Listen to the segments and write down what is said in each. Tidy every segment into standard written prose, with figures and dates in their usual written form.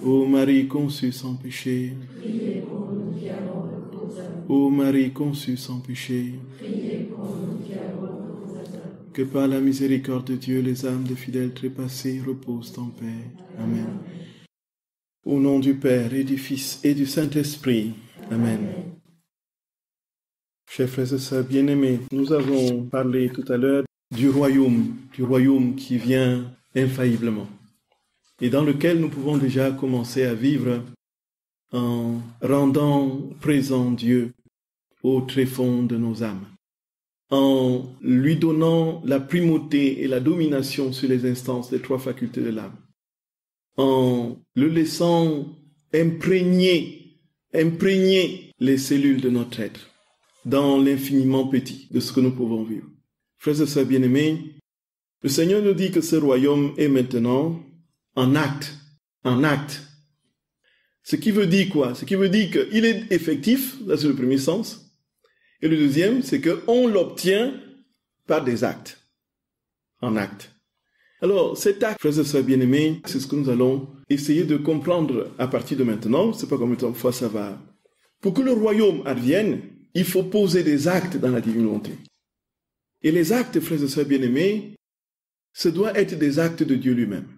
Ô Marie conçue sans péché, Priez pour nous qui avons recours à vous. Ô Marie conçue sans péché, Priez pour nous qui avons recours à vous. que par la miséricorde de Dieu, les âmes des fidèles trépassés reposent en paix. Amen. Au nom du Père et du Fils et du Saint-Esprit. Amen. Chers frères et sœurs bien-aimés, nous avons parlé tout à l'heure du royaume qui vient infailliblement, et dans lequel nous pouvons déjà commencer à vivre en rendant présent Dieu au tréfonds de nos âmes, en lui donnant la primauté et la domination sur les instances des trois facultés de l'âme, en le laissant imprégner les cellules de notre être dans l'infiniment petit de ce que nous pouvons vivre. Frères et sœurs bien-aimés, le Seigneur nous dit que ce royaume est maintenant en acte. Ce qui veut dire quoi? Ce qui veut dire qu'il est effectif, là c'est le premier sens. Et le deuxième, c'est qu'on l'obtient par des actes. En acte. Alors, cet acte, frères et sœurs bien-aimés, c'est ce que nous allons essayer de comprendre à partir de maintenant. Je ne sais pas combien de fois ça va. Pour que le royaume advienne, il faut poser des actes dans la divine volonté. Et les actes, frères et sœurs bien-aimés, ce doit être des actes de Dieu lui-même.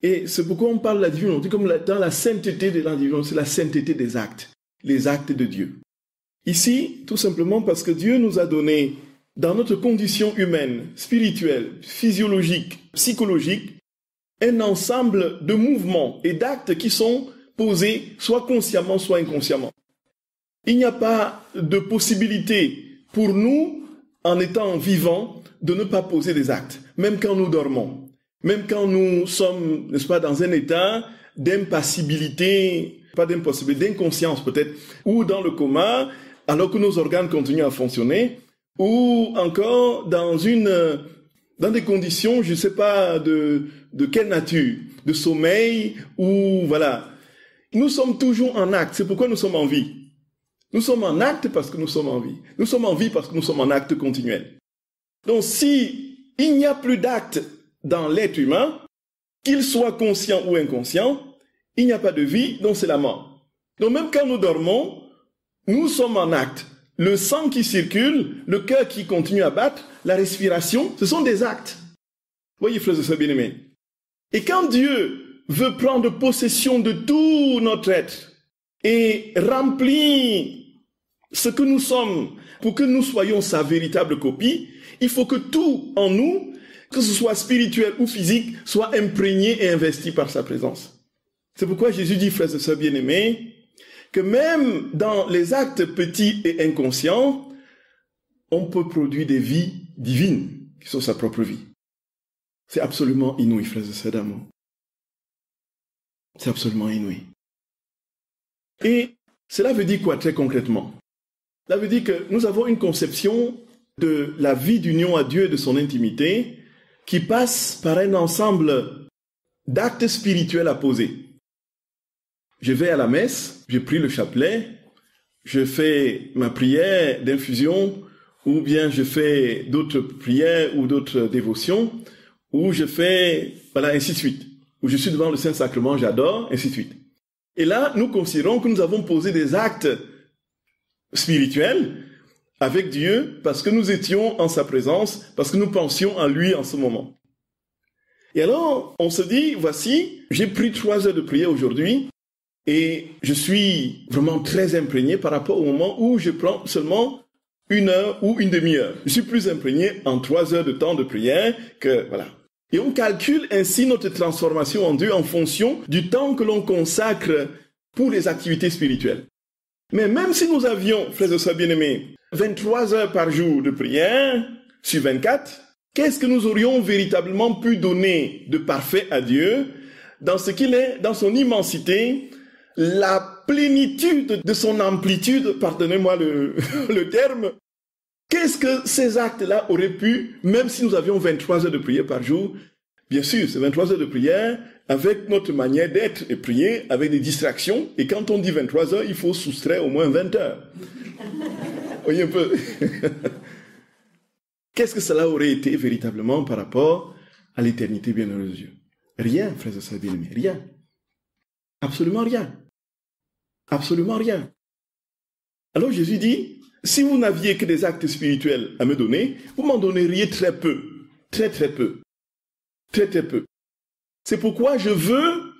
Et c'est pourquoi on parle de la divine volonté comme dans la sainteté de la divine volonté, c'est la sainteté des actes, les actes de Dieu. Ici, tout simplement parce que Dieu nous a donné, dans notre condition humaine, spirituelle, physiologique, psychologique, un ensemble de mouvements et d'actes qui sont posés soit consciemment, soit inconsciemment. Il n'y a pas de possibilité pour nous, en étant vivants, de ne pas poser des actes, même quand nous dormons, même quand nous sommes, n'est-ce pas, dans un état d'impassibilité, pas d'impossibilité, d'inconscience peut-être, ou dans le coma, alors que nos organes continuent à fonctionner, ou encore dans des conditions, je ne sais pas de quelle nature, de sommeil, ou voilà. Nous sommes toujours en acte, c'est pourquoi nous sommes en vie. Nous sommes en acte parce que nous sommes en vie. Nous sommes en vie parce que nous sommes en acte continuel. Donc si il n'y a plus d'acte dans l'être humain, qu'il soit conscient ou inconscient, il n'y a pas de vie, donc c'est la mort. Donc même quand nous dormons, nous sommes en acte. Le sang qui circule, le cœur qui continue à battre, la respiration, ce sont des actes. Voyez, frères et sœurs bien-aimés. Et quand Dieu veut prendre possession de tout notre être et remplir ce que nous sommes pour que nous soyons sa véritable copie, il faut que tout en nous, que ce soit spirituel ou physique, soit imprégné et investi par sa présence. C'est pourquoi Jésus dit, frères et sœurs bien-aimés, que même dans les actes petits et inconscients, on peut produire des vies divines qui sont sa propre vie. C'est absolument inouï, frères et sœurs d'amour. C'est absolument inouï. Et cela veut dire quoi très concrètement? Cela veut dire que nous avons une conception de la vie d'union à Dieu et de son intimité qui passe par un ensemble d'actes spirituels à poser. Je vais à la messe, je prie le chapelet, je fais ma prière d'infusion, ou bien je fais d'autres prières ou d'autres dévotions, ou je fais, voilà, ainsi de suite. Ou je suis devant le Saint-Sacrement, j'adore, ainsi de suite. Et là, nous considérons que nous avons posé des actes spirituels avec Dieu parce que nous étions en sa présence, parce que nous pensions en lui en ce moment. Et alors, on se dit, voici, j'ai pris 3 heures de prière aujourd'hui et je suis vraiment très imprégné par rapport au moment où je prends seulement 1 heure ou une demi-heure. Je suis plus imprégné en 3 heures de temps de prière que, voilà. Et on calcule ainsi notre transformation en Dieu en fonction du temps que l'on consacre pour les activités spirituelles. Mais même si nous avions, frères et sœurs bien-aimés, 23 heures par jour de prière sur 24, qu'est-ce que nous aurions véritablement pu donner de parfait à Dieu dans ce qu'il est, dans son immensité, la plénitude de son amplitude, pardonnez-moi le terme. Qu'est-ce que ces actes-là auraient pu, même si nous avions 23 heures de prière par jour, bien sûr, c'est 23 heures de prière avec notre manière d'être et prier, avec des distractions, et quand on dit 23 heures, il faut soustraire au moins 20 heures. Voyez un peu. Qu'est-ce que cela aurait été véritablement par rapport à l'éternité bienheureuse de Dieu? Rien, frères et sœurs bien-aimés, rien. Absolument rien. Absolument rien. Alors Jésus dit, si vous n'aviez que des actes spirituels à me donner, vous m'en donneriez très peu. Très très peu. Très très peu. C'est pourquoi je veux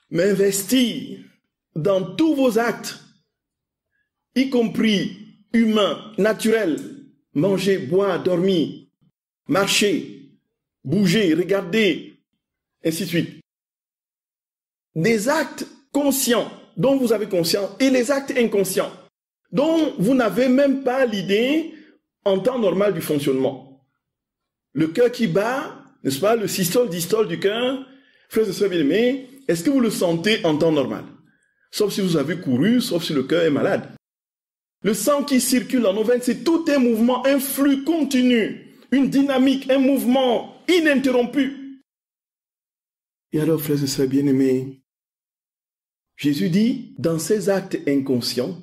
m'investir dans tous vos actes, y compris humains, naturels, manger, boire, dormir, marcher, bouger, regarder, ainsi de suite. Des actes conscients dont vous avez conscience et les actes inconscients dont vous n'avez même pas l'idée en temps normal du fonctionnement. Le cœur qui bat, n'est-ce pas, le systole, distole du cœur, frères et sœurs bien-aimés, est-ce que vous le sentez en temps normal? Sauf si vous avez couru, sauf si le cœur est malade. Le sang qui circule dans nos veines, c'est tout un mouvement, un flux continu, une dynamique, un mouvement ininterrompu. Et alors, frères et sœurs bien-aimés, Jésus dit, dans ces actes inconscients,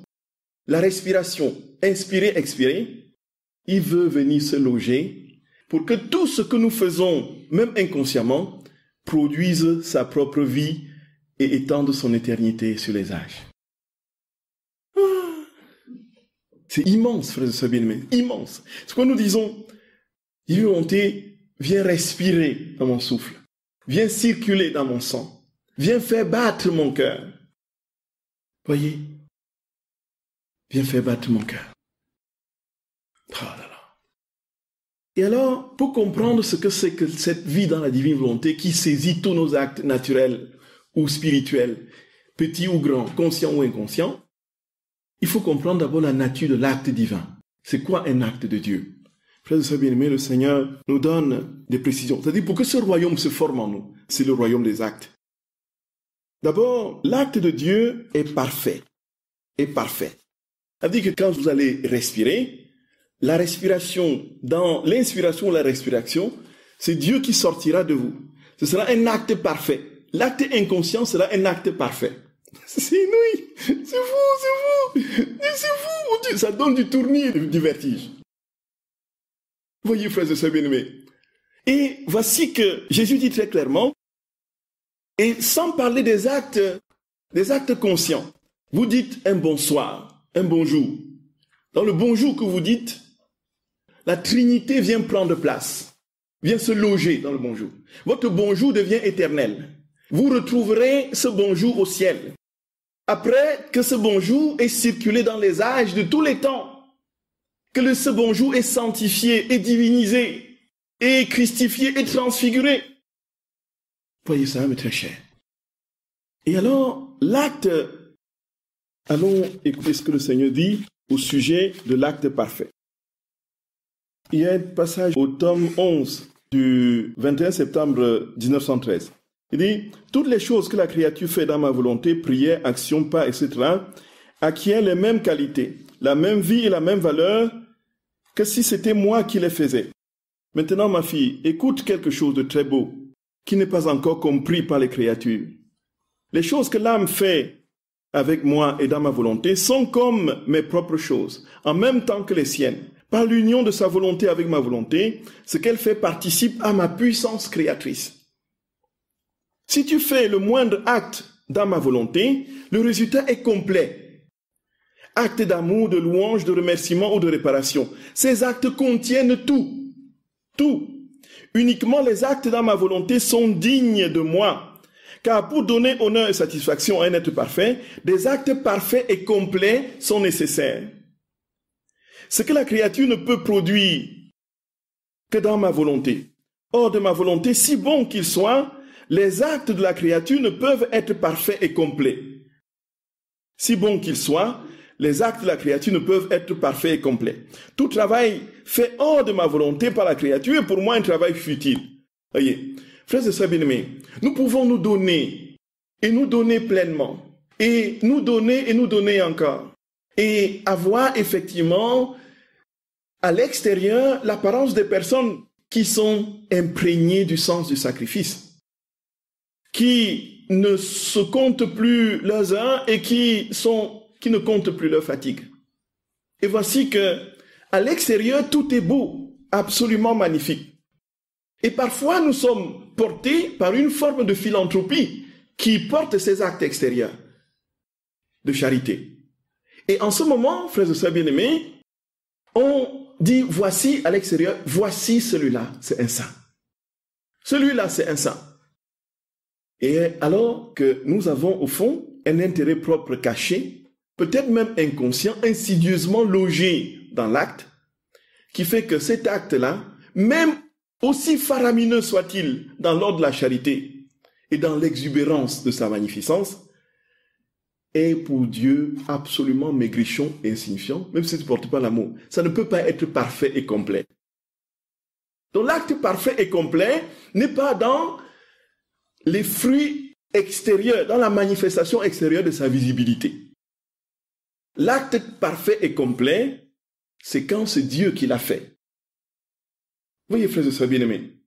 la respiration, inspirer, expirer, il veut venir se loger pour que tout ce que nous faisons, même inconsciemment, produise sa propre vie et étende son éternité sur les âges. C'est immense, frères et sœurs bien-aimés, immense. Ce que nous disons, Divine Volonté, viens respirer dans mon souffle, viens circuler dans mon sang, viens faire battre mon cœur. Voyez, viens faire battre mon cœur. Oh là là. Et alors, pour comprendre ce que c'est que cette vie dans la Divine Volonté qui saisit tous nos actes naturels ou spirituels, petits ou grands, conscients ou inconscients, il faut comprendre d'abord la nature de l'acte divin. C'est quoi un acte de Dieu? Frères et sœurs bien-aimés, le Seigneur nous donne des précisions. C'est-à-dire, pour que ce royaume se forme en nous, c'est le royaume des actes. D'abord, l'acte de Dieu est parfait. Est parfait. C'est-à-dire que quand vous allez respirer, la respiration, dans l'inspiration ou la respiration, c'est Dieu qui sortira de vous. Ce sera un acte parfait. L'acte inconscient sera un acte parfait. C'est inouï. C'est fou. C'est fou, mon Dieu. Ça donne du tournis, du vertige. Voyez, frères et sœurs bien-aimés. Et voici que Jésus dit très clairement, et sans parler des actes conscients, vous dites un bonsoir, un bonjour. Dans le bonjour que vous dites, la Trinité vient prendre place, vient se loger dans le bonjour. Votre bonjour devient éternel. Vous retrouverez ce bonjour au ciel. Après que ce bonjour ait circulé dans les âges de tous les temps, que ce bonjour est sanctifié et divinisé, et christifié et transfiguré. Voyez ça, mes très chers. Et alors, l'acte, allons écouter ce que le Seigneur dit au sujet de l'acte parfait. Il y a un passage au tome 11 du 21 septembre 1913. Il dit, toutes les choses que la créature fait dans ma volonté, prière, action, pas, etc., acquièrent les mêmes qualités, la même vie et la même valeur que si c'était moi qui les faisais. Maintenant, ma fille, écoute quelque chose de très beau, qui n'est pas encore compris par les créatures. Les choses que l'âme fait avec moi et dans ma volonté sont comme mes propres choses, en même temps que les siennes. Par l'union de sa volonté avec ma volonté, ce qu'elle fait participe à ma puissance créatrice. Si tu fais le moindre acte dans ma volonté, le résultat est complet. Acte d'amour, de louange, de remerciement ou de réparation. Ces actes contiennent tout. Tout. Uniquement les actes dans ma volonté sont dignes de moi. Car pour donner honneur et satisfaction à un être parfait, des actes parfaits et complets sont nécessaires. Ce que la créature ne peut produire que dans ma volonté. Hors de ma volonté, si bon qu'il soit, les actes de la créature ne peuvent être parfaits et complets. Si bon qu'ils soient, les actes de la créature ne peuvent être parfaits et complets. Tout travail fait hors de ma volonté par la créature est pour moi un travail futile. Voyez, frères et sœurs bien-aimés, nous pouvons nous donner pleinement, et nous donner encore, et avoir effectivement à l'extérieur l'apparence des personnes qui sont imprégnées du sens du sacrifice, qui ne se comptent plus leurs heures et qui ne comptent plus leur fatigue. Et voici que, à l'extérieur, tout est beau, absolument magnifique. Et parfois, nous sommes portés par une forme de philanthropie qui porte ces actes extérieurs de charité. Et en ce moment, frères et sœurs bien-aimés, on dit, voici à l'extérieur, voici celui-là, c'est un saint. Celui-là, c'est un saint. Et alors que nous avons au fond un intérêt propre caché, peut-être même inconscient, insidieusement logé dans l'acte, qui fait que cet acte-là, même aussi faramineux soit-il dans l'ordre de la charité et dans l'exubérance de sa magnificence, est pour Dieu absolument maigrichon et insignifiant, même si tu ne portes pas l'amour. Ça ne peut pas être parfait et complet. Donc l'acte parfait et complet n'est pas dans les fruits extérieurs, dans la manifestation extérieure de sa visibilité. L'acte parfait et complet, c'est quand c'est Dieu qui l'a fait. Voyez, frères et sœurs bien-aimés,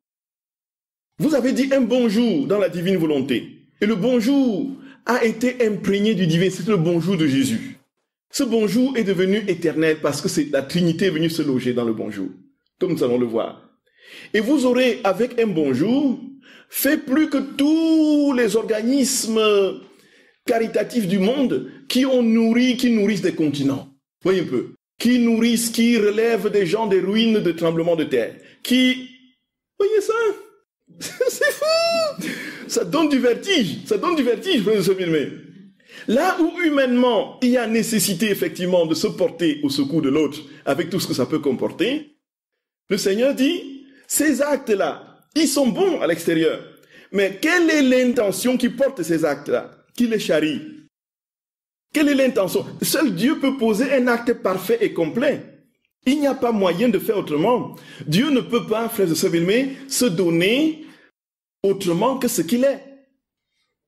vous avez dit un bonjour dans la divine volonté, et le bonjour a été imprégné du divin, c'est le bonjour de Jésus. Ce bonjour est devenu éternel parce que la Trinité est venue se loger dans le bonjour, comme nous allons le voir. Et vous aurez, avec un bonjour, fait plus que tous les organismes caritatifs du monde qui nourrissent des continents. Voyez un peu. Qui nourrissent, qui relèvent des gens des ruines de tremblements de terre. Voyez ça? C'est fou! Ça donne du vertige, frères et sœurs bien-aimés. Là où humainement, il y a nécessité effectivement de se porter au secours de l'autre avec tout ce que ça peut comporter, le Seigneur dit, ces actes-là, ils sont bons à l'extérieur. Mais quelle est l'intention qui porte ces actes-là, qui les charrie? Quelle est l'intention? Seul Dieu peut poser un acte parfait et complet. Il n'y a pas moyen de faire autrement. Dieu ne peut pas, frères et sœurs bien-aimés, se donner autrement que ce qu'il est.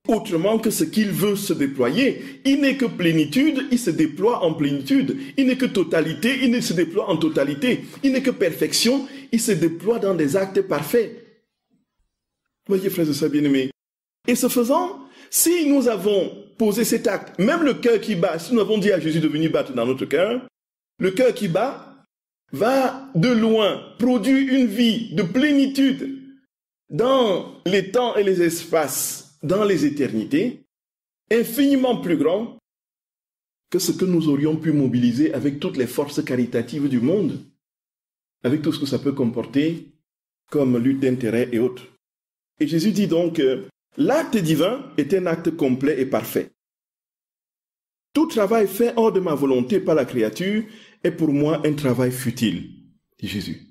Autrement que ce qu'il veut se déployer. Il n'est que plénitude, il se déploie en plénitude. Il n'est que totalité, il se déploie en totalité. Il n'est que perfection, il se déploie dans des actes parfaits. Voyez, frères et sœurs bien-aimés. Et ce faisant, si nous avons posé cet acte, même le cœur qui bat, si nous avons dit à Jésus de venir battre dans notre cœur, le cœur qui bat va de loin produire une vie de plénitude dans les temps et les espaces, dans les éternités, infiniment plus grand que ce que nous aurions pu mobiliser avec toutes les forces caritatives du monde, avec tout ce que ça peut comporter comme lutte d'intérêt et autres. Et Jésus dit donc l'acte divin est un acte complet et parfait. Tout travail fait hors de ma volonté par la créature est pour moi un travail futile, dit Jésus.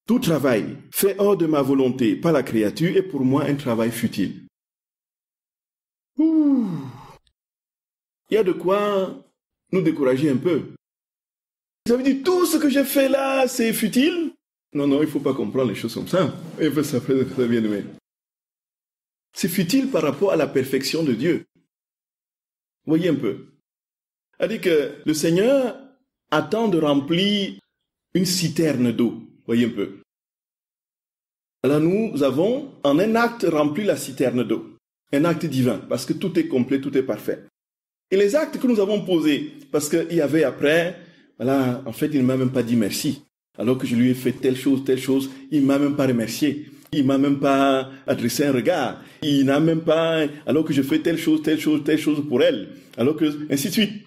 Tout travail fait hors de ma volonté par la créature est pour moi un travail futile. Ouh. Il y a de quoi nous décourager un peu. Ça veut dire tout ce que j'ai fait là, c'est futile? Non, il ne faut pas comprendre les choses comme ça. Il faut ça bien aimé. C'est futile par rapport à la perfection de Dieu. Voyez un peu. C'est-à-dire que le Seigneur attend de remplir une citerne d'eau. Voyez un peu. Alors nous avons en un acte rempli la citerne d'eau. Un acte divin, parce que tout est complet, tout est parfait. Et les actes que nous avons posés, parce qu'il y avait après, voilà, en fait, il ne m'a même pas dit merci. Alors que je lui ai fait telle chose, il ne m'a même pas remercié. Il ne m'a même pas adressé un regard. Il n'a même pas, alors que je fais telle chose pour elle. Alors que, ainsi de suite.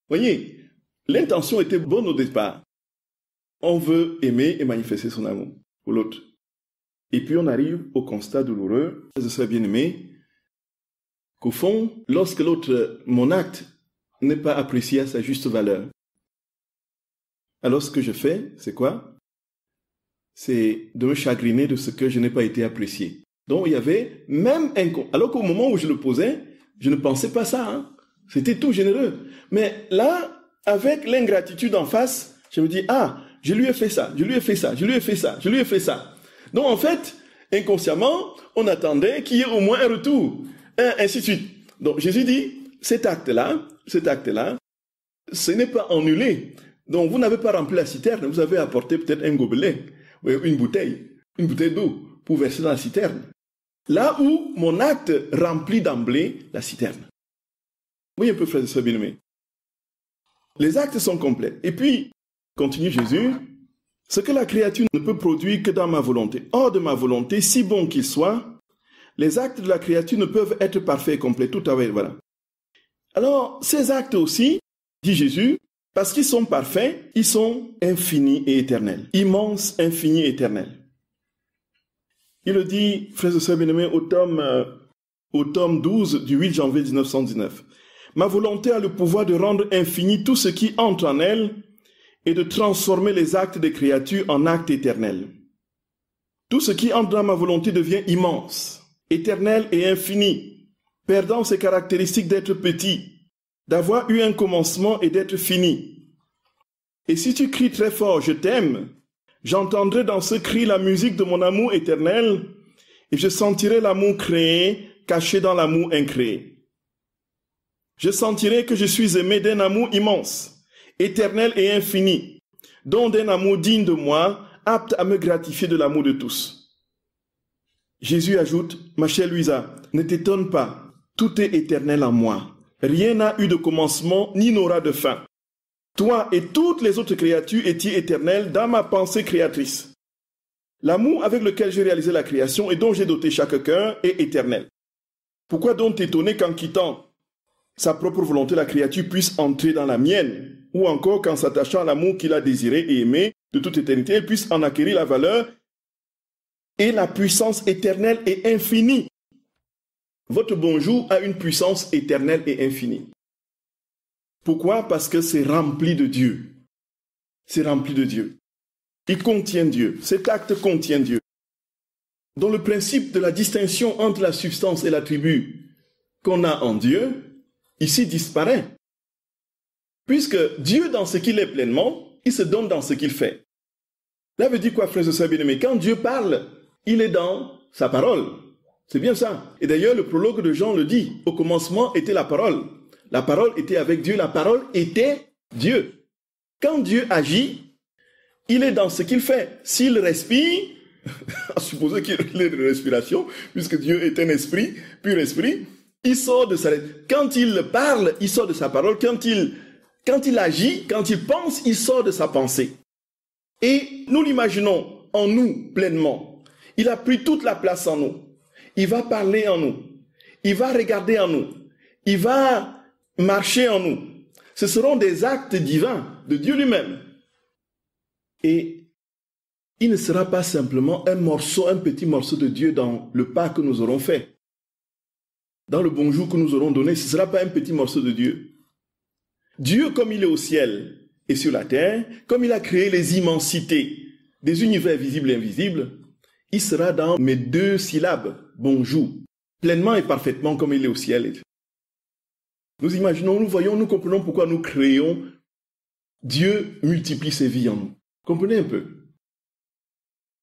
Voyez, l'intention était bonne au départ. On veut aimer et manifester son amour pour l'autre. Et puis on arrive au constat douloureux, je serais bien aimé, qu'au fond, lorsque l'autre, mon acte, n'est pas apprécié à sa juste valeur, alors ce que je fais, c'est quoi? C'est de me chagriner de ce que je n'ai pas été apprécié. Donc il y avait même un... Alors qu'au moment où je le posais, je ne pensais pas ça. Hein? C'était tout généreux. Mais là, avec l'ingratitude en face, je me dis, je lui ai fait ça. Donc en fait, inconsciemment, on attendait qu'il y ait au moins un retour. Ainsi de suite. Donc Jésus dit, cet acte-là, ce n'est pas annulé. Donc vous n'avez pas rempli la citerne, vous avez apporté peut-être un gobelet, une bouteille d'eau pour verser dans la citerne. Là où mon acte remplit d'emblée la citerne. Oui, un peu, frères et sœurs bien-aimés. Les actes sont complets. Et puis, continue Jésus, ce que la créature ne peut produire que dans ma volonté. Hors de ma volonté, si bon qu'il soit, Les actes de la créature ne peuvent être parfaits et complets. Tout à fait, voilà. Alors, ces actes aussi, dit Jésus, parce qu'ils sont parfaits, ils sont infinis et éternels. Immenses, infinis et éternels. Il le dit, frères et sœurs bien-aimés, au tome 12 du 8 janvier 1919. Ma volonté a le pouvoir de rendre infini tout ce qui entre en elle et de transformer les actes des créatures en actes éternels. Tout ce qui entre dans ma volonté devient immense, éternel et infini, perdant ses caractéristiques d'être petit, d'avoir eu un commencement et d'être fini. Et si tu cries très fort, je t'aime, j'entendrai dans ce cri la musique de mon amour éternel et je sentirai l'amour créé caché dans l'amour incréé. Je sentirai que je suis aimé d'un amour immense, éternel et infini, dont d'un amour digne de moi, apte à me gratifier de l'amour de tous. Jésus ajoute, ma chère Louisa, ne t'étonne pas, tout est éternel en moi. Rien n'a eu de commencement, ni n'aura de fin. Toi et toutes les autres créatures étiez éternelles dans ma pensée créatrice. L'amour avec lequel j'ai réalisé la création et dont j'ai doté chaque cœur est éternel. Pourquoi donc t'étonner qu'en quittant sa propre volonté, la créature puisse entrer dans la mienne, ou encore qu'en s'attachant à l'amour qu'il a désiré et aimé de toute éternité, elle puisse en acquérir la valeur et la puissance éternelle et infinie. Votre bonjour a une puissance éternelle et infinie. Pourquoi? Parce que c'est rempli de Dieu. C'est rempli de Dieu. Il contient Dieu. Cet acte contient Dieu. Dont le principe de la distinction entre la substance et l'attribut qu'on a en Dieu, ici disparaît. Puisque Dieu, dans ce qu'il est pleinement, il se donne dans ce qu'il fait. Là veut dire quoi, frères et sœurs bien-aimés? Quand Dieu parle, il est dans sa parole. C'est bien ça. Et d'ailleurs, le prologue de Jean le dit. Au commencement était la parole. La parole était avec Dieu. La parole était Dieu. Quand Dieu agit, il est dans ce qu'il fait. S'il respire, à supposer qu'il ait de respiration, puisque Dieu est un esprit, pur esprit, il sort de sa... Quand il parle, il sort de sa parole. Quand il agit, quand il pense, il sort de sa pensée. Et nous l'imaginons en nous pleinement. Il a pris toute la place en nous. Il va parler en nous. Il va regarder en nous. Il va marcher en nous. Ce seront des actes divins de Dieu lui-même. Et il ne sera pas simplement un petit morceau de Dieu dans le pas que nous aurons fait. Dans le bonjour que nous aurons donné, ce ne sera pas un petit morceau de Dieu. Dieu, comme il est au ciel et sur la terre, comme il a créé les immensités des univers visibles et invisibles, il sera dans mes 2 syllabes, bonjour, pleinement et parfaitement comme il est au ciel. Nous imaginons, nous voyons, nous comprenons pourquoi nous créons. Dieu multiplie ses vies en nous. Comprenez un peu.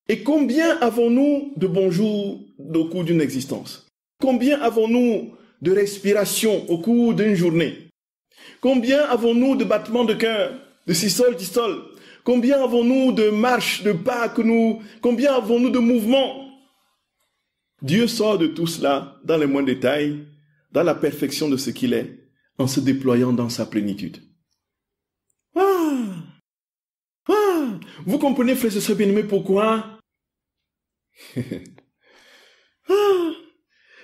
Et combien avons-nous de bonjours au cours d'une existence? Combien avons-nous de respiration au cours d'une journée? Combien avons-nous de battements de cœur, de systole, dystole? Combien avons-nous de marches, de pas combien avons-nous de mouvements? Dieu sort de tout cela dans les moindres détails, dans la perfection de ce qu'il est, en se déployant dans sa plénitude. Vous comprenez, frères et sœurs bien-aimés, pourquoi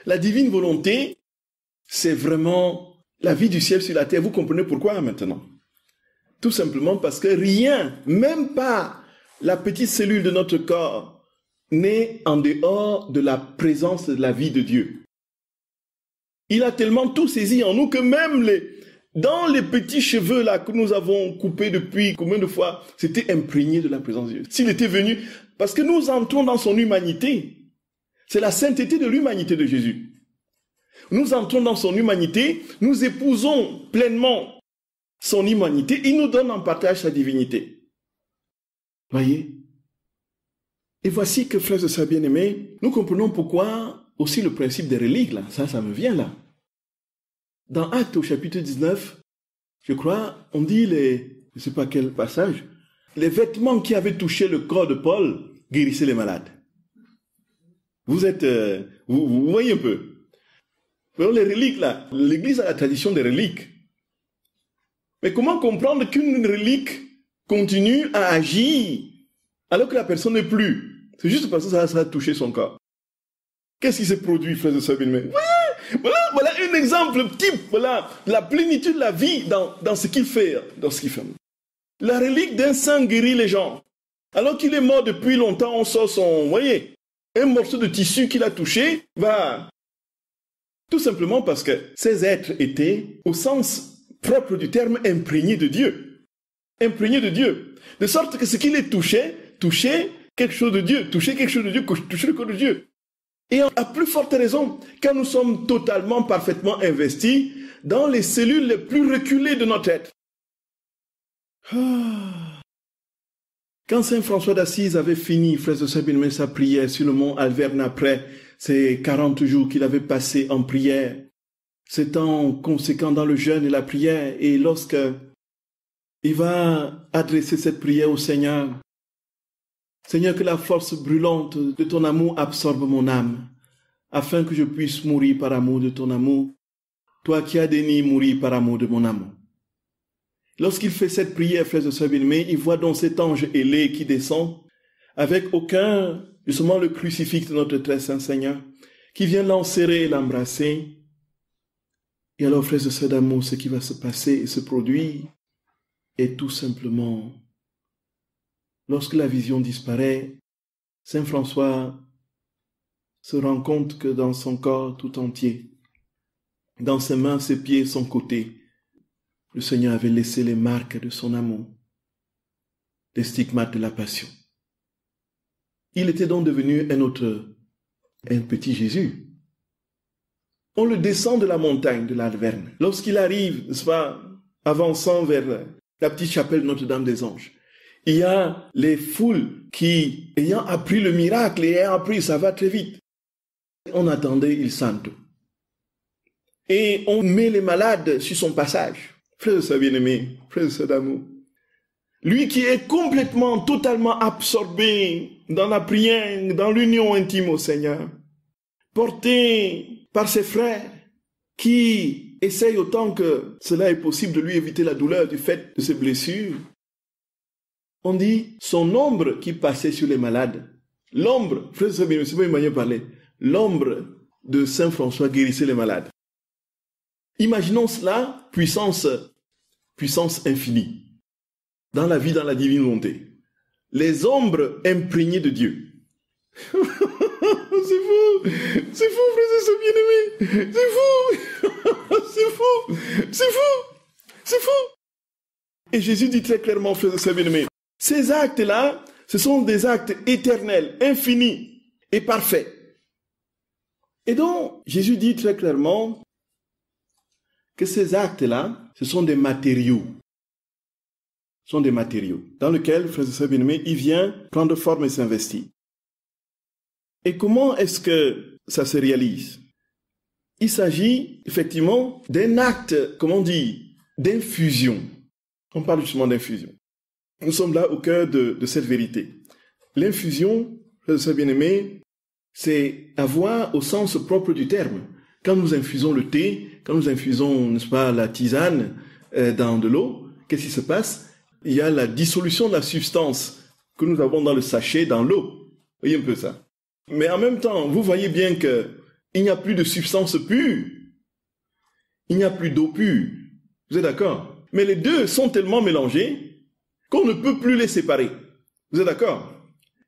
la divine volonté, c'est vraiment la vie du ciel sur la terre. Vous comprenez pourquoi maintenant? Tout simplement parce que rien, même pas la petite cellule de notre corps, n'est en dehors de la présence de la vie de Dieu. Il a tellement tout saisi en nous que même dans les petits cheveux là que nous avons coupés depuis combien de fois, c'était imprégné de la présence de Dieu. S'il était venu, parce que nous entrons dans son humanité. C'est la sainteté de l'humanité de Jésus. Nous entrons dans son humanité, nous épousons pleinement son humanité, il nous donne en partage sa divinité. Voyez? Et voici que, frères et sœurs bien-aimés, nous comprenons pourquoi aussi le principe des reliques, là, ça me vient là. Dans Actes au chapitre 19, je crois, on dit je ne sais pas quel passage, les vêtements qui avaient touché le corps de Paul guérissaient les malades. Vous voyez un peu. Alors les reliques là, l'Église a la tradition des reliques. Mais comment comprendre qu'une relique continue à agir alors que la personne n'est plus? C'est juste parce que ça a touché son corps. Qu'est-ce qui s'est produit, frères et sœurs bien-aimés? Voilà un exemple type, voilà la plénitude de la vie dans ce qu'il fait, La relique d'un saint guérit les gens. Alors qu'il est mort depuis longtemps, on sort son, voyez, un morceau de tissu qu'il a touché, va... Tout simplement parce que ces êtres étaient, au sens propre du terme, imprégnés de Dieu. Imprégnés de Dieu. De sorte que ce qu'il les touchait quelque chose de Dieu, touchait le corps de Dieu. Et à plus forte raison, quand nous sommes totalement, parfaitement investis dans les cellules les plus reculées de notre être. Quand saint François d'Assise avait fini, frères et sœurs bien-aimés, sa prière sur le mont Alverne après ces 40 jours qu'il avait passés en prière, ce temps conséquent dans le jeûne et la prière, et lorsque il va adresser cette prière au Seigneur, Seigneur, que la force brûlante de ton amour absorbe mon âme, afin que je puisse mourir par amour de ton amour, toi qui as daigné mourir par amour de mon amour. Lorsqu'il fait cette prière, frères et sœurs bien-aimés, il voit donc cet ange ailé qui descend, avec au cœur, justement, le crucifix de notre très saint Seigneur, qui vient l'enserrer et l'embrasser. Et alors, frères et sœurs d'amour, ce qui va se passer et se produire est tout simplement, lorsque la vision disparaît, saint François se rend compte que dans son corps tout entier, dans ses mains, ses pieds, son côté, le Seigneur avait laissé les marques de son amour, les stigmates de la passion. Il était donc devenu un petit Jésus. On le descend de la montagne de l'Alverne. Lorsqu'il arrive, n'est-ce pas, avançant vers la petite chapelle de Notre-Dame des Anges, il y a les foules qui, ayant appris le miracle et ayant appris, ça va très vite. On attendait Il Santo. Et on met les malades sur son passage. Frères et sœurs bien-aimés, frères et sœurs d'amour. Lui qui est complètement, totalement absorbé dans la prière, dans l'union intime au Seigneur, porté par ses frères qui essayent autant que cela est possible de lui éviter la douleur du fait de ses blessures. On dit son ombre qui passait sur les malades. L'ombre, frère et sœurs bien-aimés, c'est pas une manière de parler. L'ombre de saint François guérissait les malades. Imaginons cela, puissance infinie, dans la vie, dans la divine volonté. Les ombres imprégnées de Dieu. C'est fou, frères et sœurs bien-aimés, c'est fou. Et Jésus dit très clairement, frères et sœurs bien-aimés, ces actes-là, ce sont des actes éternels, infinis et parfaits. Et donc, Jésus dit très clairement que ces actes-là, ce sont des matériaux. Ce sont des matériaux dans lesquels, frères et sœurs bien-aimés, il vient prendre forme et s'investir. Et comment est-ce que ça se réalise? Il s'agit effectivement d'un acte, comment on dit, d'infusion. On parle justement d'infusion. Nous sommes là au cœur de cette vérité. L'infusion, frères et sœurs bien-aimés, c'est avoir au sens propre du terme. Quand nous infusons le thé, quand nous infusons, n'est-ce pas, la tisane dans de l'eau, qu'est-ce qui se passe? Il y a la dissolution de la substance que nous avons dans le sachet, dans l'eau. Vous voyez un peu ça. Mais en même temps, vous voyez bien qu'il n'y a plus de substance pure. Il n'y a plus d'eau pure. Vous êtes d'accord? Mais les deux sont tellement mélangés qu'on ne peut plus les séparer. Vous êtes d'accord?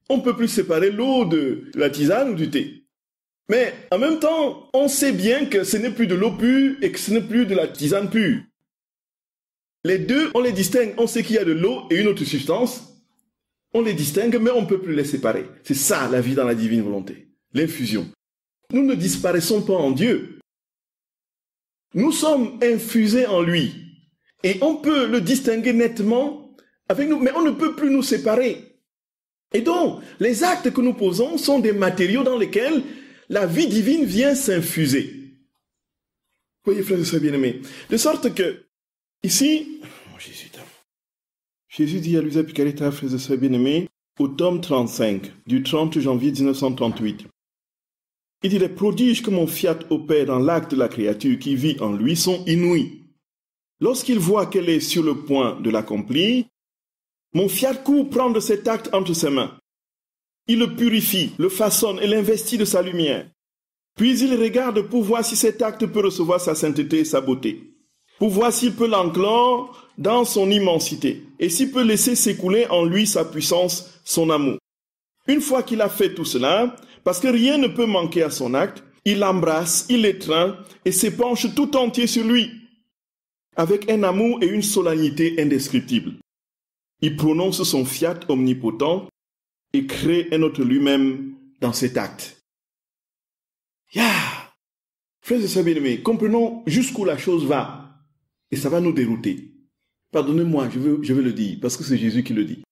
On ne peut plus séparer l'eau de la tisane ou du thé. Mais en même temps, on sait bien que ce n'est plus de l'eau pure et que ce n'est plus de la tisane pure. Les deux, on les distingue. On sait qu'il y a de l'eau et une autre substance. On les distingue, mais on ne peut plus les séparer. C'est ça la vie dans la divine volonté. L'infusion. Nous ne disparaissons pas en Dieu. Nous sommes infusés en lui. Et on peut le distinguer nettement avec nous, mais on ne peut plus nous séparer. Et donc, les actes que nous posons sont des matériaux dans lesquels la vie divine vient s'infuser. Vous voyez, frères et sœurs bien-aimés. De sorte que, ici, Jésus dit à Luisa Picaretta, frères et sœurs bien-aimés, au tome 35, du 30 janvier 1938. Il dit, les prodiges que mon fiat opère dans l'acte de la créature qui vit en lui sont inouïs. Lorsqu'il voit qu'elle est sur le point de l'accomplir, mon fiat court prendre cet acte entre ses mains. Il le purifie, le façonne et l'investit de sa lumière. Puis il regarde pour voir si cet acte peut recevoir sa sainteté et sa beauté, pour voir s'il peut l'enclore dans son immensité, et s'il peut laisser s'écouler en lui sa puissance, son amour. Une fois qu'il a fait tout cela, parce que rien ne peut manquer à son acte, il l'embrasse, il l'étreint et s'épanche tout entier sur lui, avec un amour et une solennité indescriptibles. Il prononce son fiat omnipotent et crée un autre lui-même dans cet acte. Frères et sœurs bien-aimés, comprenons jusqu'où la chose va, et ça va nous dérouter. Pardonnez-moi, je veux le dire, parce que c'est Jésus qui le dit.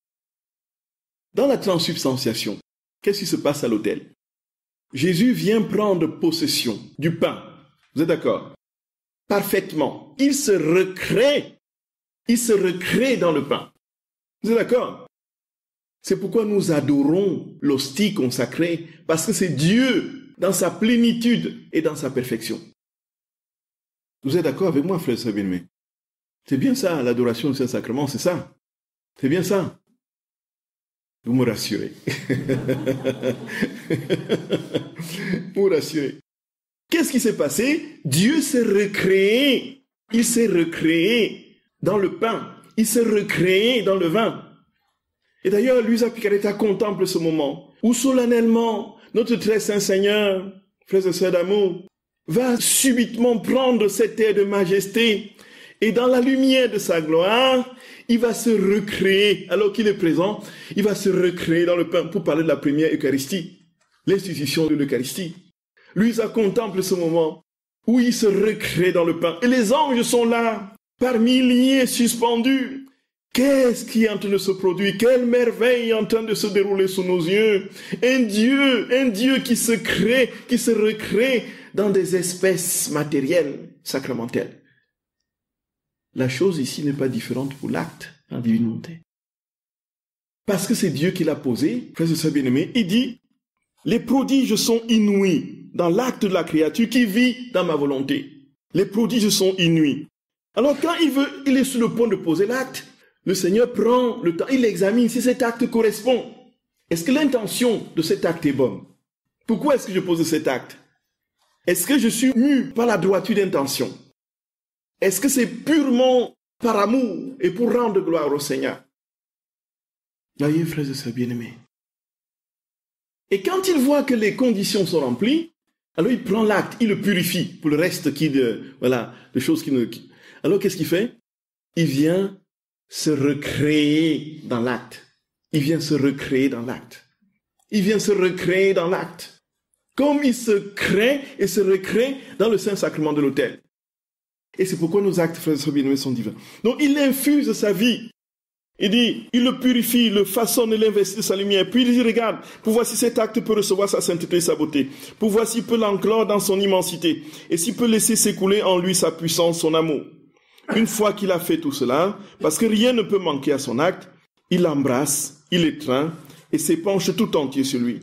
Dans la transubstantiation, qu'est-ce qui se passe à l'autel? Jésus vient prendre possession du pain. Vous êtes d'accord? Parfaitement. Il se recrée dans le pain. Vous êtes d'accord? C'est pourquoi nous adorons l'hostie consacrée, parce que c'est Dieu dans sa plénitude et dans sa perfection. Vous êtes d'accord avec moi, frères et sœurs bien-aimés? C'est bien ça, l'adoration du Saint-Sacrement, c'est ça. C'est bien ça. Vous me rassurez. Vous me rassurez. Qu'est-ce qui s'est passé? Dieu s'est recréé. Il s'est recréé dans le pain. Il s'est recréé dans le vin. Et d'ailleurs, Luisa Picaretta contemple ce moment où solennellement, notre très saint Seigneur, frères et sœurs d'amour, va subitement prendre cet air de majesté et dans la lumière de sa gloire, il va se recréer, alors qu'il est présent, il va se recréer dans le pain pour parler de la première Eucharistie, l'institution de l'Eucharistie. Luisa contemple ce moment où il se recrée dans le pain et les anges sont là, par milliers suspendus. Qu'est-ce qui est en train de se produire? Quelle merveille est en train de se dérouler sous nos yeux? Un Dieu qui se crée, qui se recrée dans des espèces matérielles, sacramentelles. La chose ici n'est pas différente pour l'acte en divinité. Parce que c'est Dieu qui l'a posé, frères et sœurs bien-aimés, il dit, les prodiges sont inouïs dans l'acte de la créature qui vit dans ma volonté. Les prodiges sont inouïs. Alors quand il est sur le point de poser l'acte, le Seigneur prend le temps, il examine si cet acte correspond. Est-ce que l'intention de cet acte est bonne? Pourquoi est-ce que je pose cet acte? Est-ce que je suis mu par la droiture d'intention? Est-ce que c'est purement par amour et pour rendre gloire au Seigneur? Voyez, frères et sœurs bien-aimés. Et quand il voit que les conditions sont remplies, alors il prend l'acte, il le purifie pour le reste de choses qui ne... Alors qu'est-ce qu'il fait? Il vient se recréer dans l'acte. Il vient se recréer dans l'acte. Il vient se recréer dans l'acte. Comme il se crée et se recrée dans le Saint-Sacrement de l'autel. Et c'est pourquoi nos actes, frères et sœurs bien-aimés, sont divins. Donc il infuse sa vie. Il dit, il le purifie, le façonne et l'investit de sa lumière. Puis il y regarde pour voir si cet acte peut recevoir sa sainteté et sa beauté. Pour voir s'il peut l'enclore dans son immensité. Et s'il peut laisser s'écouler en lui sa puissance, son amour. Une fois qu'il a fait tout cela, parce que rien ne peut manquer à son acte, il l'embrasse, il l'étreint et s'épanche tout entier sur lui.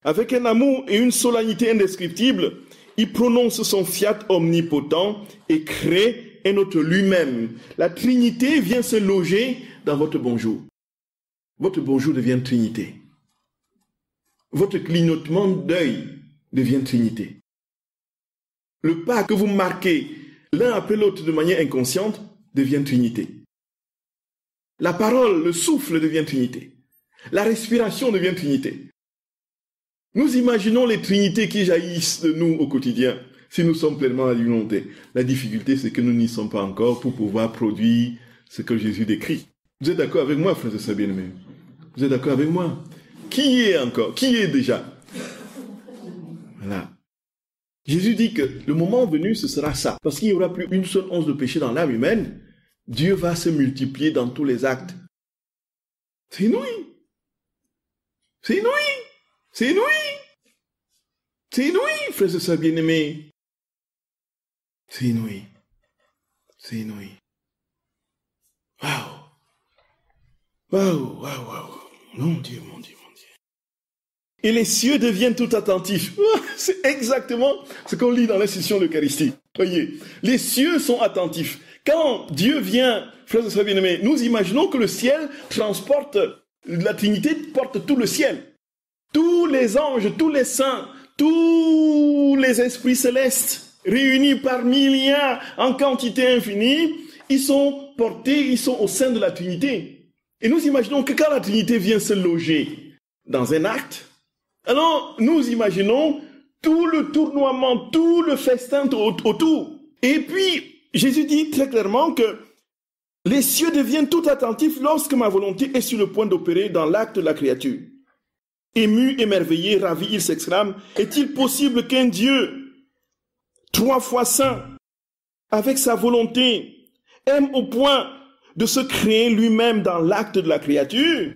Avec un amour et une solennité indescriptible, il prononce son fiat omnipotent et crée un autre lui-même. La Trinité vient se loger dans votre bonjour. Votre bonjour devient Trinité. Votre clignotement d'œil devient Trinité. Le pas que vous marquez l'un après l'autre de manière inconsciente devient Trinité. La parole, le souffle devient Trinité. La respiration devient Trinité. Nous imaginons les trinités qui jaillissent de nous au quotidien, si nous sommes pleinement alimentés. La difficulté, c'est que nous n'y sommes pas encore pour pouvoir produire ce que Jésus décrit. Vous êtes d'accord avec moi, frères et sœurs bien-aimés? Vous êtes d'accord avec moi? Qui est encore? Qui est déjà? Voilà. Jésus dit que le moment venu, ce sera ça. Parce qu'il n'y aura plus une seule once de péché dans l'âme humaine. Dieu va se multiplier dans tous les actes. C'est inouï. C'est inouï. C'est inouï. C'est inouï, frères et sœurs bien-aimés. C'est inouï. C'est inouï. Waouh. Waouh, waouh, waouh. Mon Dieu, mon Dieu, mon Dieu. Et les cieux deviennent tout attentifs. C'est exactement ce qu'on lit dans l'institution de l'Eucharistie. Voyez, les cieux sont attentifs. Quand Dieu vient, frères et sœurs bien-aimés, nous imaginons que le ciel transporte, la Trinité porte tout le ciel. Tous les anges, tous les saints, tous les esprits célestes réunis par milliards en quantité infinie, ils sont portés, ils sont au sein de la Trinité. Et nous imaginons que quand la Trinité vient se loger dans un acte, alors nous imaginons tout le tournoiement, tout le festin autour. Et puis, Jésus dit très clairement que les cieux deviennent tout attentifs lorsque ma volonté est sur le point d'opérer dans l'acte de la créature. Ému, émerveillé, ravi, il s'exclame, est-il possible qu'un Dieu, 3 fois saint, avec sa volonté, aime au point de se créer lui-même dans l'acte de la créature?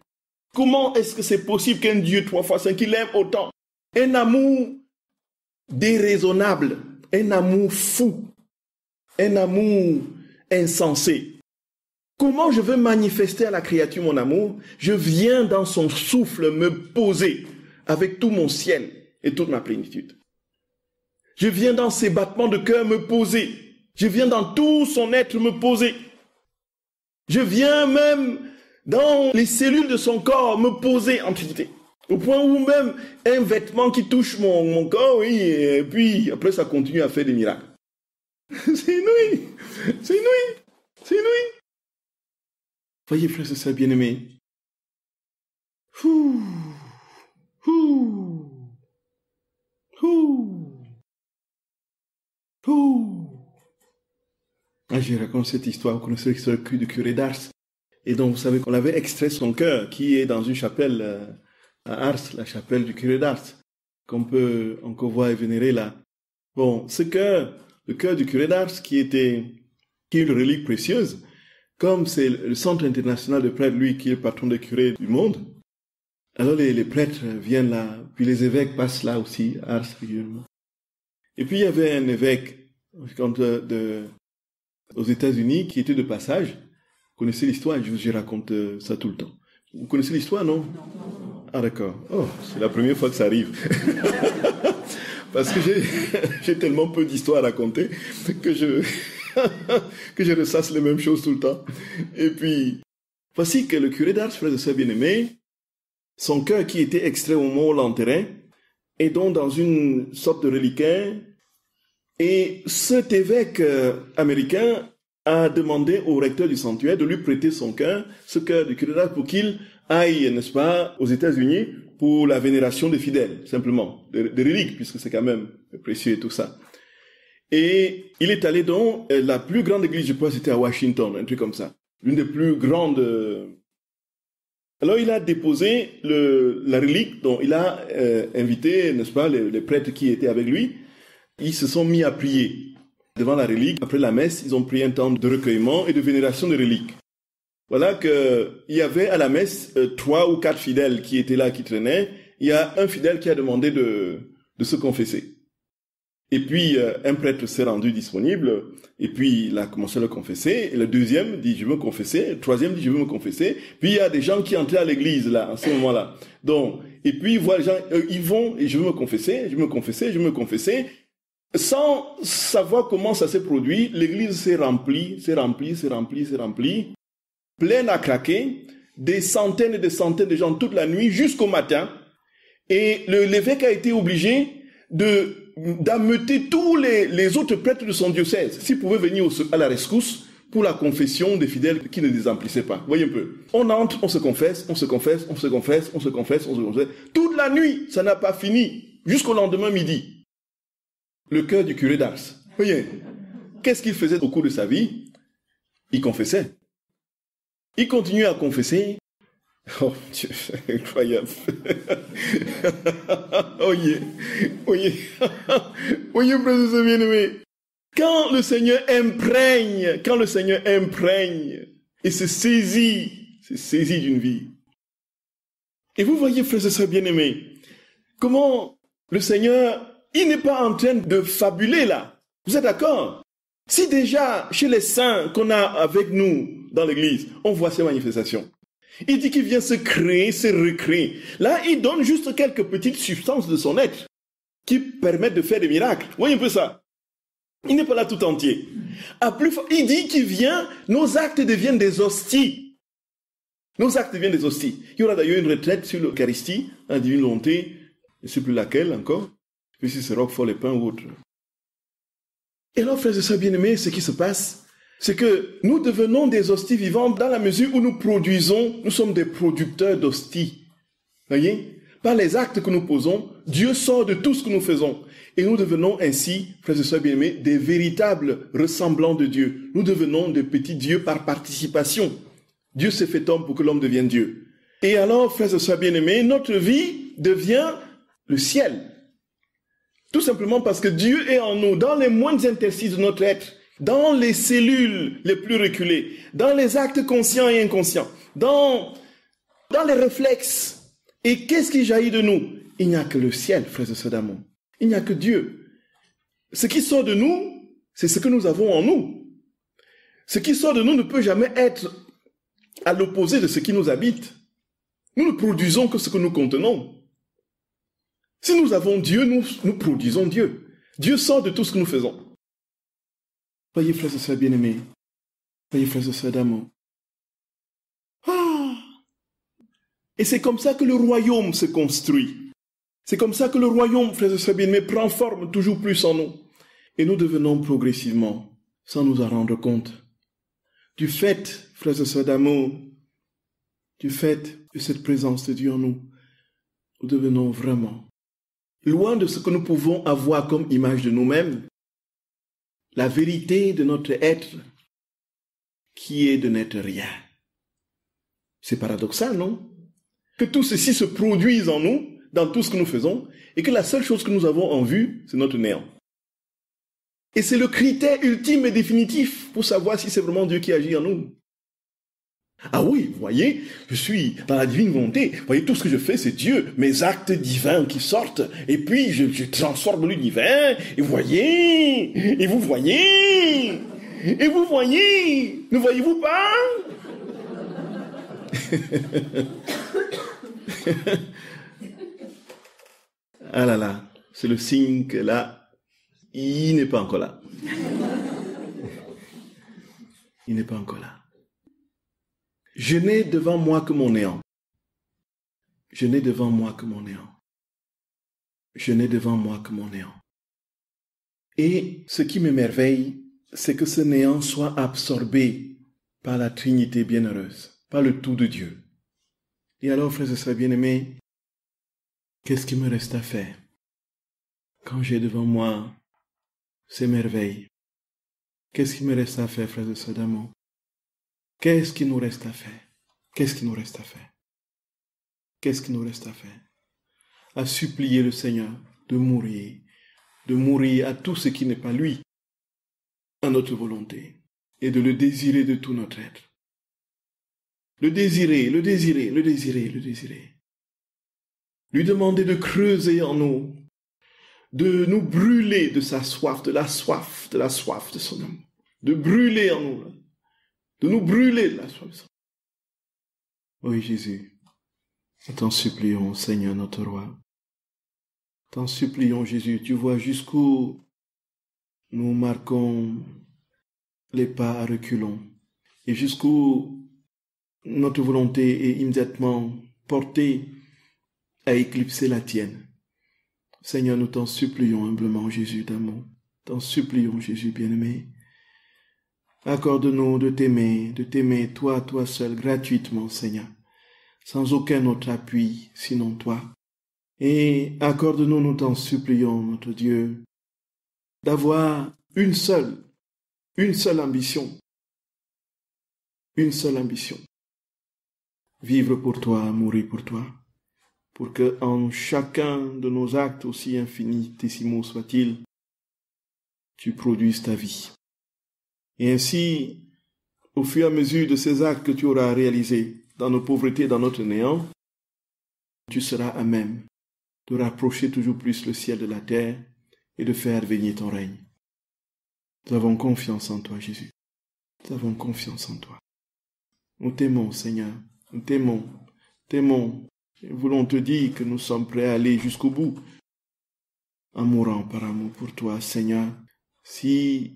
Comment est-ce que c'est possible qu'un Dieu 3 fois saint, qu'il aime autant? Un amour déraisonnable, un amour fou, un amour insensé. Comment je veux manifester à la créature mon amour? Je viens dans son souffle me poser avec tout mon ciel et toute ma plénitude. Je viens dans ses battements de cœur me poser. Je viens dans tout son être me poser. Je viens même dans les cellules de son corps me poser en Trinité. Au point où même un vêtement qui touche mon corps, oui, et puis après ça continue à faire des miracles. C'est inouï, c'est inouï, c'est inouï. Voyez, frères et sœurs bien-aimés. Je raconte cette histoire, vous connaissez l'histoire du curé d'Ars. Et donc vous savez qu'on avait extrait son cœur, qui est dans une chapelle à Ars, la chapelle du curé d'Ars, qu'on peut encore voir et vénérer là. Bon, ce cœur, le cœur du curé d'Ars, qui est une relique précieuse, comme c'est le Centre international de prêtres, lui, qui est le patron des curés du monde, alors les prêtres viennent là, puis les évêques passent là aussi, à Ars régulièrement. Et puis il y avait un évêque aux États-Unis qui était de passage. Vous connaissez l'histoire, je raconte ça tout le temps. Vous connaissez l'histoire, non? Ah d'accord. Oh, c'est la première fois que ça arrive. Parce que j'ai tellement peu d'histoires à raconter que je ressasse les mêmes choses tout le temps. Et puis, voici que le curé d'Ars, frère de sœur bien-aimé, son cœur qui était extrait au moment où on l'enterrait, est donc dans une sorte de reliquaire. Et cet évêque américain a demandé au recteur du sanctuaire de lui prêter son cœur, ce cœur du curé d'Ars, pour qu'il aille, n'est-ce pas, aux États-Unis pour la vénération des fidèles, simplement, des reliques, puisque c'est quand même précieux et tout ça. Et il est allé dans la plus grande église, je crois, c'était à Washington, un truc comme ça. L'une des plus grandes. Alors il a déposé la relique, dont il a invité, n'est-ce pas, les prêtres qui étaient avec lui. Ils se sont mis à prier devant la relique. Après la messe, ils ont pris un temps de recueillement et de vénération des reliques. Voilà qu'il y avait à la messe 3 ou 4 fidèles qui étaient là, qui traînaient. Il y a un fidèle qui a demandé de se confesser. Et puis, un prêtre s'est rendu disponible, et puis il a commencé à le confesser, et le deuxième dit « je veux me confesser », le troisième dit « je veux me confesser », puis il y a des gens qui entraient à l'église, là, à ce moment-là. Donc, et puis, ils voient les gens, ils vont, et « je veux me confesser, je veux me confesser, je veux me confesser », sans savoir comment ça s'est produit, l'église s'est remplie, pleine à craquer, des centaines et des centaines de gens toute la nuit, jusqu'au matin, et l'évêque a été obligé d'ameuter tous les autres prêtres de son diocèse, s'ils pouvaient venir à la rescousse pour la confession des fidèles qui ne les emplissaient pas. Voyez un peu. On entre, on se confesse, on se confesse, on se confesse, on se confesse, on se confesse. Toute la nuit, ça n'a pas fini, jusqu'au lendemain midi. Le cœur du curé d'Ars. Voyez, qu'est-ce qu'il faisait au cours de sa vie? Il confessait. Il continuait à confesser. Oh Dieu, c'est incroyable. Voyez, frères et bien-aimés, quand le Seigneur imprègne et se saisit d'une vie. Et vous voyez, frères et sœurs bien-aimés, comment le Seigneur, il n'est pas en train de fabuler là. Vous êtes d'accord? Si déjà, chez les saints qu'on a avec nous dans l'église, on voit ces manifestations. Il dit qu'il vient se créer, se recréer. Là, il donne juste quelques petites substances de son être qui permettent de faire des miracles. Vous voyez un peu ça? Il n'est pas là tout entier. Il dit qu'il vient, nos actes deviennent des hosties. Nos actes deviennent des hosties. Il y aura d'ailleurs une retraite sur l'Eucharistie, la divine volonté, je ne sais plus laquelle encore. puis si c'est Roquefort les pains ou autre. Et alors, frères et sœurs bien-aimés, ce qui se passe, c'est que nous devenons des hosties vivantes dans la mesure où nous sommes des producteurs d'hosties. Voyez? Par les actes que nous posons, Dieu sort de tout ce que nous faisons. Et nous devenons ainsi, frères et sœurs bien-aimés, des véritables ressemblants de Dieu. Nous devenons des petits dieux par participation. Dieu s'est fait homme pour que l'homme devienne Dieu. Et alors, frères et sœurs bien-aimés, notre vie devient le ciel. Tout simplement parce que Dieu est en nous, dans les moindres interstices de notre être, dans les cellules les plus reculées, dans les actes conscients et inconscients, dans les réflexes. Et qu'est-ce qui jaillit de nous? Il n'y a que le ciel, frères et sœurs d'amour. Il n'y a que Dieu. Ce qui sort de nous, c'est ce que nous avons en nous. Ce qui sort de nous ne peut jamais être à l'opposé de ce qui nous habite. Nous ne produisons que ce que nous contenons. Si nous avons Dieu, nous produisons Dieu. Dieu sort de tout ce que nous faisons. Voyez, frères et sœurs bien-aimés. Voyez, frères et sœurs d'amour. Et c'est comme ça que le royaume se construit. C'est comme ça que le royaume, frères et sœurs bien-aimés, prend forme toujours plus en nous. Et nous devenons progressivement, sans nous en rendre compte, du fait, frères et sœurs d'amour, du fait de cette présence de Dieu en nous, nous devenons vraiment, loin de ce que nous pouvons avoir comme image de nous-mêmes, la vérité de notre être, qui est de n'être rien. C'est paradoxal, non? Que tout ceci se produise en nous, dans tout ce que nous faisons, et que la seule chose que nous avons en vue, c'est notre néant. Et c'est le critère ultime et définitif pour savoir si c'est vraiment Dieu qui agit en nous. Ah oui, vous voyez, je suis dans la divine volonté. Vous voyez, tout ce que je fais, c'est Dieu. Mes actes divins qui sortent. Et puis, je transforme l'univers. Et vous voyez, et vous voyez, et vous voyez. Ne voyez-vous pas? Ah là là, c'est le signe que là, il n'est pas encore là. Il n'est pas encore là. Je n'ai devant moi que mon néant. Je n'ai devant moi que mon néant. Je n'ai devant moi que mon néant. Et ce qui m'émerveille, c'est que ce néant soit absorbé par la Trinité bienheureuse, par le tout de Dieu. Et alors, frères et sœurs bien-aimés, qu'est-ce qu'il me reste à faire quand j'ai devant moi ces merveilles? Qu'est-ce qu'il me reste à faire, frères et sœurs d'amour? Qu'est-ce qu'il nous reste à faire? Qu'est-ce qu'il nous reste à faire? Qu'est-ce qu'il nous reste à faire? À supplier le Seigneur de mourir à tout ce qui n'est pas lui, à notre volonté, et de le désirer de tout notre être. Le désirer, le désirer, le désirer, le désirer. Lui demander de creuser en nous, de nous brûler de sa soif, de la soif de son amour, de brûler en nous, de nous brûler de la soif de son amour. Oui, Jésus, nous t'en supplions, Seigneur notre roi. T'en supplions, Jésus, tu vois jusqu'où nous marquons les pas à reculons et jusqu'où notre volonté est immédiatement portée à éclipser la tienne. Seigneur, nous t'en supplions humblement, Jésus d'amour. T'en supplions, Jésus bien-aimé. Accorde-nous de t'aimer, toi seul, gratuitement, Seigneur, sans aucun autre appui, sinon toi. Et accorde-nous, nous t'en supplions, notre Dieu, d'avoir une seule ambition. Une seule ambition. Vivre pour toi, mourir pour toi. Pour que, en chacun de nos actes, aussi infinitesimaux soient-ils, tu produises ta vie. Et ainsi, au fur et à mesure de ces actes que tu auras réalisés dans nos pauvretés, dans notre néant, tu seras à même de rapprocher toujours plus le ciel de la terre et de faire venir ton règne. Nous avons confiance en toi, Jésus. Nous avons confiance en toi. Nous t'aimons, Seigneur. Nous t'aimons. Nous voulons te dire que nous sommes prêts à aller jusqu'au bout en mourant par amour pour toi, Seigneur, si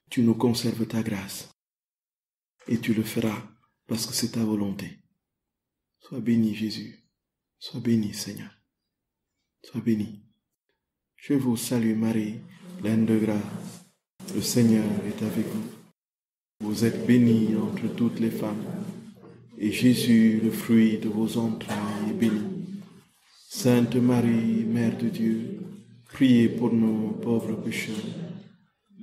tu nous conserves ta grâce. Et tu le feras parce que c'est ta volonté. Sois béni, Jésus. Sois béni, Seigneur. Sois béni. Je vous salue Marie, pleine de grâce. Le Seigneur est avec vous. Vous êtes bénie entre toutes les femmes, et Jésus, le fruit de vos entrailles, est béni. Sainte Marie, Mère de Dieu, priez pour nous pauvres pécheurs,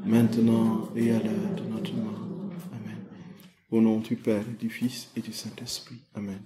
maintenant et à l'heure de notre mort. Amen. Au nom du Père, du Fils et du Saint-Esprit. Amen.